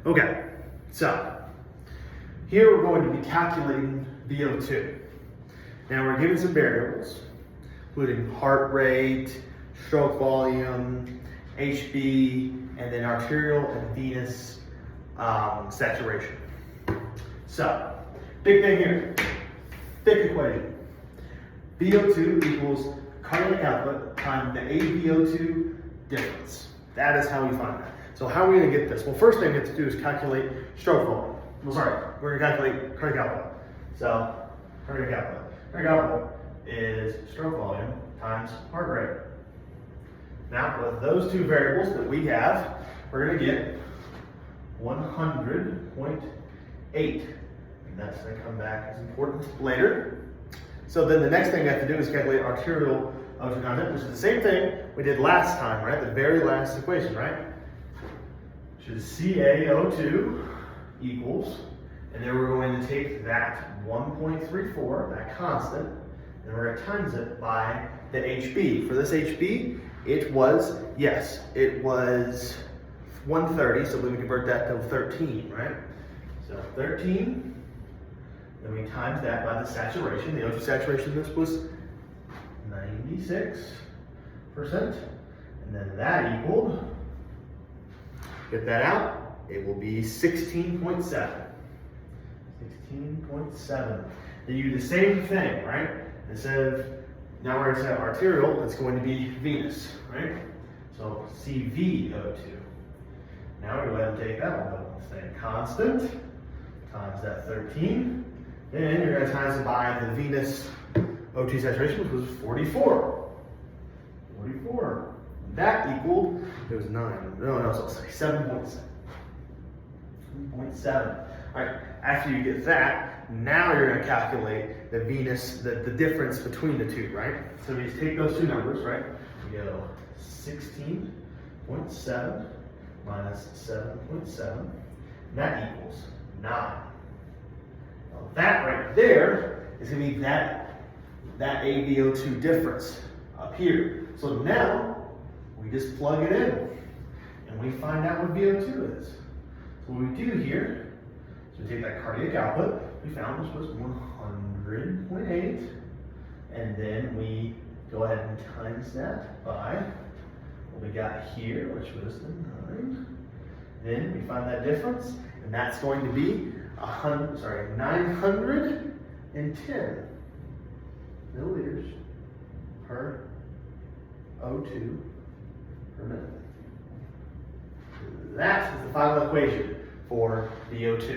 Okay, so here we're going to be calculating VO2. Now we're given some variables, including heart rate, stroke volume, HB, and then arterial and venous saturation. So, big thing here, thick equation. VO2 equals cardiac output times the AVO2 difference. That is how we find that. So how are we going to get this? Well, first thing we have to do is calculate stroke volume. Well, sorry, we're going to calculate cardiac output. So, cardiac output. Cardiac output is stroke volume times heart rate. Now, with those two variables that we have, we're going to get 100.8. And that's going to come back as important later. So then the next thing we have to do is calculate arterial O2 content, which is the same thing we did last time, right? The very last equation, right? Which is CaO2 equals, and then we're going to take that 1.34, that constant, and we're going to times it by the HB. For this HB, it was 130, so we can convert that to 13, right? So 13. Then we times that by the saturation. The O2 saturation in this was 96%. And then that equaled, get that out, it will be 16.7. 16.7. Then you do the same thing, right? Instead of, now we're going to say arterial, it's going to be venous, right? So CVO2. Now we go ahead and take that one, say constant, times that 13. Then you're going to times it by the venous O2 saturation, which was 44. 44. That equaled, it was 9. No, so it's 7.7. 7.7. All right, after you get that, now you're going to calculate the venous, the difference between the two, right? So we just take those two numbers, right? We go 16.7 minus 7.7, and that equals 9. That right there is going to be that AVO2 difference up here. So now we just plug it in and we find out what VO2 is. So what we do here is we take that cardiac output we found, which was 100.8, and then we go ahead and times that by what we got here, which was the 9. Then we find that difference, and that's going to be 910 milliliters per O2 per minute. That is the final equation for VO2.